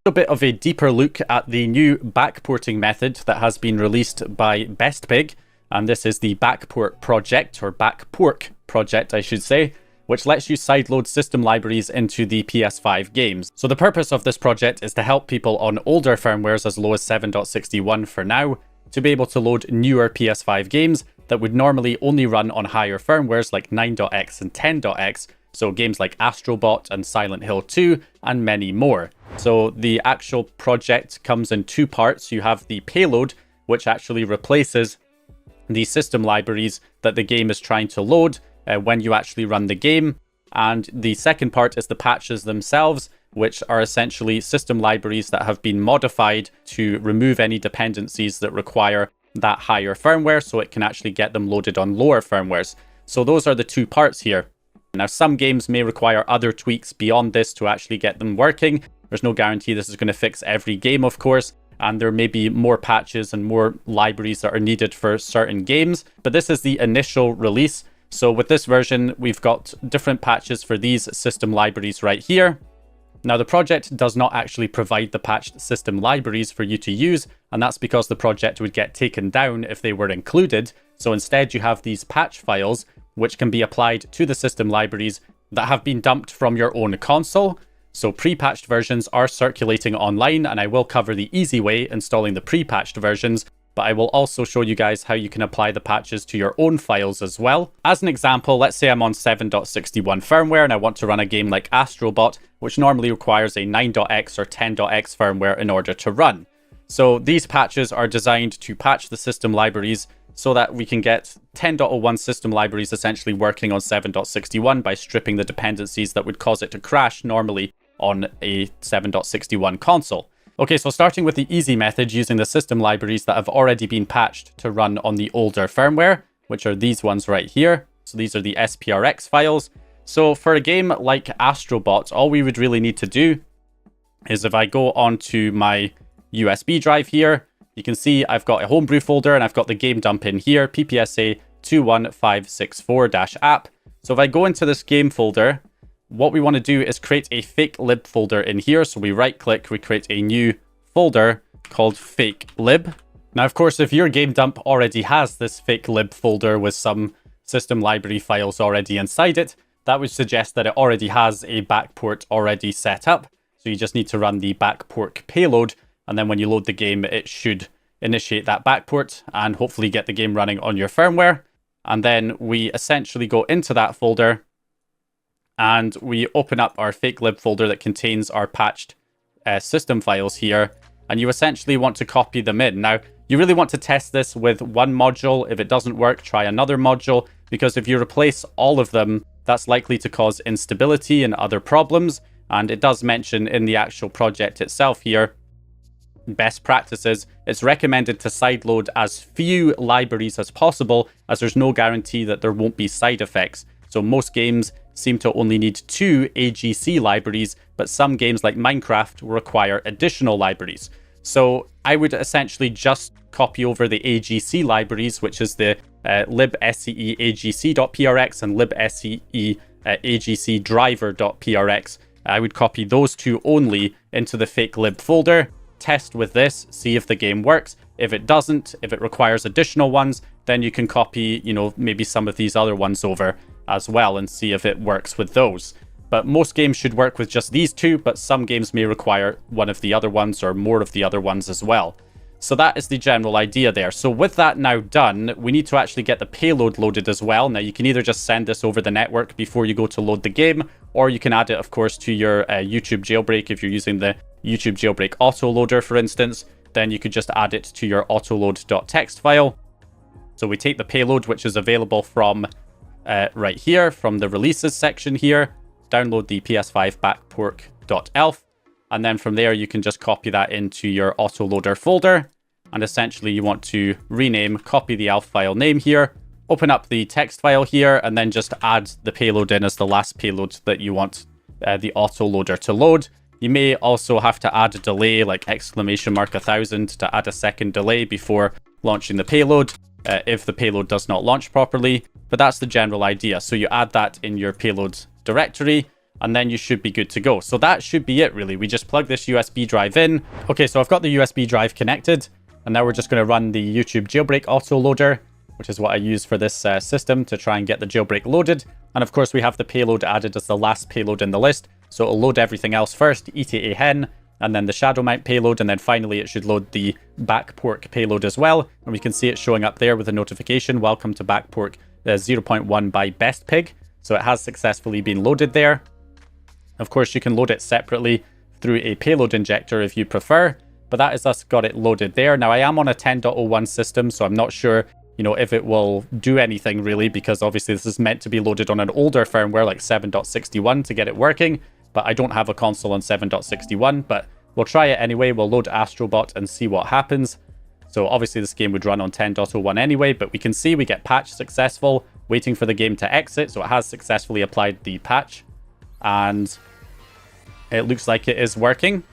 A bit of a deeper look at the new backporting method that has been released by BestPig, and this is the Backport project, or BackPork project I should say, which lets you sideload system libraries into the PS5 games. So the purpose of this project is to help people on older firmwares as low as 7.61 for now, to be able to load newer PS5 games that would normally only run on higher firmwares like 9.x and 10.x, so games like Astrobot and Silent Hill 2 and many more. So the actual project comes in two parts. You have the payload, which actually replaces the system libraries that the game is trying to load when you actually run the game. And the second part is the patches themselves, which are essentially system libraries that have been modified to remove any dependencies that require that higher firmware, so it can actually get them loaded on lower firmwares. So those are the two parts here. Now, some games may require other tweaks beyond this to actually get them working. There's no guarantee this is going to fix every game, of course, and there may be more patches and more libraries that are needed for certain games, but this is the initial release. So with this version, we've got different patches for these system libraries right here. Now, the project does not actually provide the patched system libraries for you to use, and that's because the project would get taken down if they were included. So instead, you have these patch files, which can be applied to the system libraries that have been dumped from your own console. So pre-patched versions are circulating online, and I will cover the easy way installing the pre-patched versions, but I will also show you guys how you can apply the patches to your own files as well. As an example, let's say I'm on 7.61 firmware and I want to run a game like Astrobot, which normally requires a 9.x or 10.x firmware in order to run. So these patches are designed to patch the system libraries so that we can get 10.01 system libraries essentially working on 7.61 by stripping the dependencies that would cause it to crash normally on a 7.61 console. Okay, so starting with the easy method using the system libraries that have already been patched to run on the older firmware, which are these ones right here. So these are the SPRX files. So for a game like Astrobot, all we would really need to do is if I go onto my USB drive here, you can see I've got a homebrew folder and I've got the game dump in here, PPSA 21564-app. So if I go into this game folder, what we want to do is create a fake lib folder in here. So we right click, we create a new folder called fake lib. Now, of course, if your game dump already has this fake lib folder with some system library files already inside it, that would suggest that it already has a backport already set up. So you just need to run the backpork payload. And then when you load the game, it should initiate that backport and hopefully get the game running on your firmware. And then we essentially go into that folder and we open up our fake lib folder that contains our patched system files here. And you essentially want to copy them in. Now, you really want to test this with one module. If it doesn't work, try another module, because if you replace all of them, that's likely to cause instability and other problems. And it does mention in the actual project itself here, best practices, it's recommended to sideload as few libraries as possible, as there's no guarantee that there won't be side effects. So most games seem to only need 2 AGC libraries, but some games like Minecraft require additional libraries. So I would essentially just copy over the AGC libraries, which is the libsce agc.prx and libsce agc driver.prx. I would copy those two only into the fake lib folder, test with this, see if the game works. If it doesn't, if it requires additional ones, then you can copy, maybe some of these other ones over as well and see if it works with those. But most games should work with just these two, but some games may require one of the other ones or more of the other ones as well. So that is the general idea there. So with that now done, we need to actually get the payload loaded as well. Now, you can either just send this over the network before you go to load the game, or you can add it, of course, to your YouTube jailbreak. If you're using the YouTube jailbreak autoloader, for instance, then you could just add it to your autoload.txt file. So we take the payload, which is available from right here, from the releases section here, download the PS5 backpork.elf, and then from there you can just copy that into your autoloader folder. And essentially you want to rename, copy the elf file name here, open up the text file here, and then just add the payload in as the last payload that you want the autoloader to load. You may also have to add a delay, like !1000 to add a second delay before launching the payload, if the payload does not launch properly. But that's the general idea. So you add that in your payload directory, and then you should be good to go. So that should be it, really. We just plug this USB drive in. Okay, so I've got the USB drive connected, and now we're just going to run the YouTube jailbreak autoloader, which is what I use for this system to try and get the jailbreak loaded. And of course, we have the payload added as the last payload in the list. So it'll load everything else first, ETA hen, and then the shadow mount payload, and then finally it should load the BackPork payload as well. And we can see it showing up there with a notification, welcome to BackPork 0.1 by BestPig. So it has successfully been loaded there. Of course, you can load it separately through a payload injector if you prefer, but that is us got it loaded there. Now I am on a 10.01 system, so I'm not sure, you know, if it will do anything really, because obviously this is meant to be loaded on an older firmware like 7.61 to get it working, but I don't have a console on 7.61, but we'll try it anyway. We'll load Astrobot and see what happens. So obviously this game would run on 10.01 anyway, but we can see we get patch successful, waiting for the game to exit. So it has successfully applied the patch, and it looks like it is working.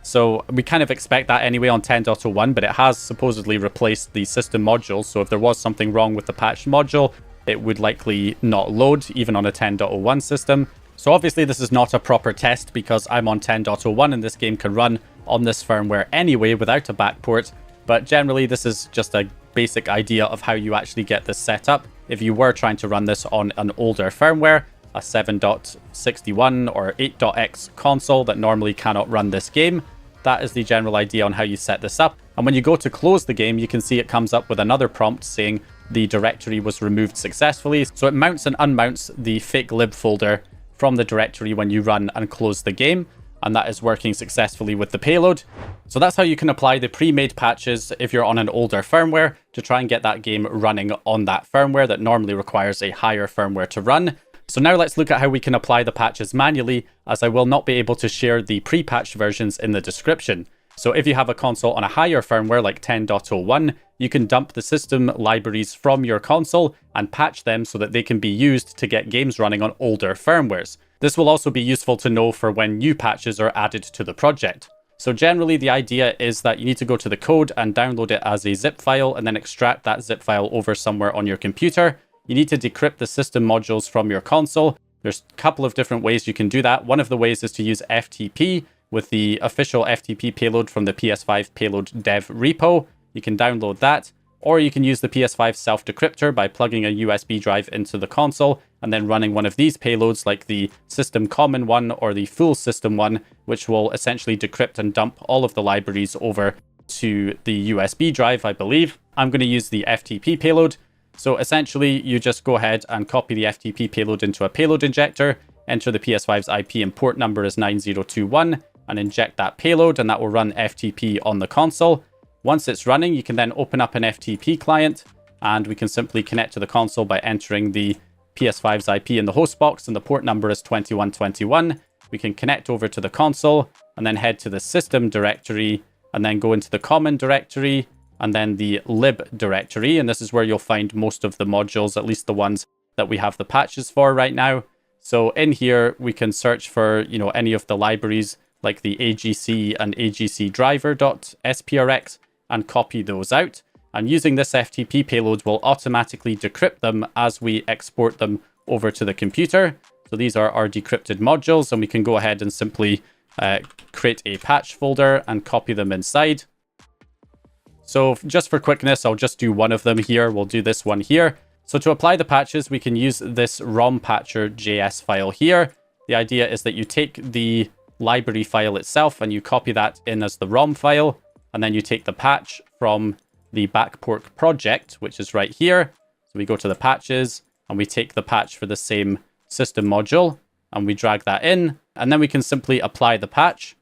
So we kind of expect that anyway on 10.01, but it has supposedly replaced the system modules. So if there was something wrong with the patched module, it would likely not load even on a 10.01 system. So obviously this is not a proper test because I'm on 10.01 and this game can run on this firmware anyway without a backport. But generally this is just a basic idea of how you actually get this set up. If you were trying to run this on an older firmware, a 7.61 or 8.x console that normally cannot run this game, that is the general idea on how you set this up. And when you go to close the game, you can see it comes up with another prompt saying the directory was removed successfully. So it mounts and unmounts the fake lib folder from the directory when you run and close the game. And that is working successfully with the payload. So that's how you can apply the pre-made patches if you're on an older firmware to try and get that game running on that firmware that normally requires a higher firmware to run. So now let's look at how we can apply the patches manually, as I will not be able to share the pre-patched versions in the description. So if you have a console on a higher firmware like 10.01, you can dump the system libraries from your console and patch them so that they can be used to get games running on older firmwares. This will also be useful to know for when new patches are added to the project. So generally the idea is that you need to go to the code and download it as a zip file and then extract that zip file over somewhere on your computer. You need to decrypt the system modules from your console. There's a couple of different ways you can do that. One of the ways is to use FTP with the official FTP payload from the PS5 payload dev repo. You can download that, or you can use the PS5 self-decryptor by plugging a USB drive into the console and then running one of these payloads like the system common one or the full system one, which will essentially decrypt and dump all of the libraries over to the USB drive, I believe. I'm going to use the FTP payload. So essentially, you just go ahead and copy the FTP payload into a payload injector, enter the PS5's IP and port number as 9021, and inject that payload, and that will run FTP on the console. Once it's running, you can then open up an FTP client, and we can simply connect to the console by entering the PS5's IP in the host box, and the port number is 2121. We can connect over to the console, and then head to the system directory, and then go into the common directory, and then the lib directory, and this is where you'll find most of the modules, at least the ones that we have the patches for right now. So in here, we can search for, you know, any of the libraries like the AGC and AGC driver.sprx and copy those out. And using this FTP payload will automatically decrypt them as we export them over to the computer. So these are our decrypted modules, and we can go ahead and simply create a patch folder and copy them inside. So just for quickness, I'll just do one of them here. We'll do this one here. So to apply the patches, we can use this ROM patcher JS file here. The idea is that you take the library file itself and you copy that in as the ROM file. And then you take the patch from the BackPork project, which is right here. So we go to the patches and we take the patch for the same system module and we drag that in. And then we can simply apply the patch,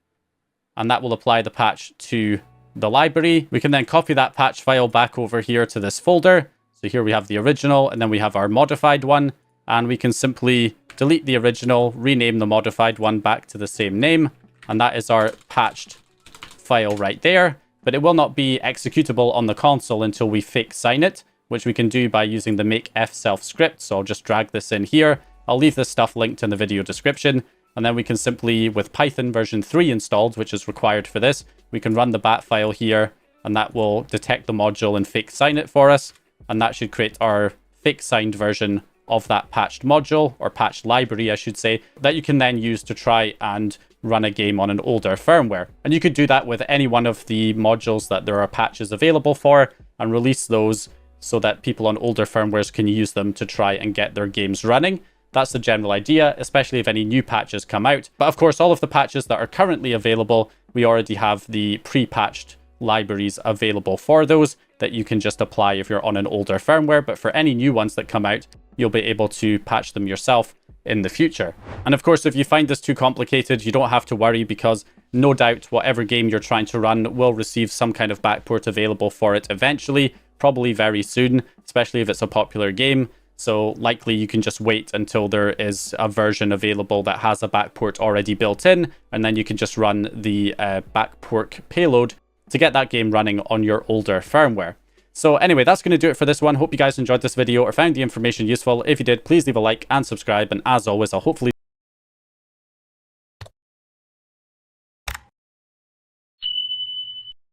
and that will apply the patch to the library. We can then copy that patch file back over here to this folder. So here we have the original, and then we have our modified one, and we can simply delete the original, rename the modified one back to the same name, and that is our patched file right there. But it will not be executable on the console until we fake sign it, which we can do by using the make fself script. So I'll just drag this in here. I'll leave this stuff linked in the video description. And then we can simply, with Python version 3 installed, which is required for this, we can run the bat file here, and that will detect the module and fake sign it for us. And that should create our fake signed version of that patched module, or patched library, I should say, that you can then use to try and run a game on an older firmware. And you could do that with any one of the modules that there are patches available for, and release those so that people on older firmwares can use them to try and get their games running. That's the general idea, especially if any new patches come out. But of course, all of the patches that are currently available, we already have the pre-patched libraries available for those that you can just apply if you're on an older firmware. But for any new ones that come out, you'll be able to patch them yourself in the future. And of course, if you find this too complicated, you don't have to worry, because no doubt whatever game you're trying to run will receive some kind of backport available for it eventually, probably very soon, especially if it's a popular game. So likely you can just wait until there is a version available that has a backport already built in, and then you can just run the BackPork payload to get that game running on your older firmware. So anyway, that's going to do it for this one. Hope you guys enjoyed this video or found the information useful. If you did, please leave a like and subscribe. And as always, I'll hopefully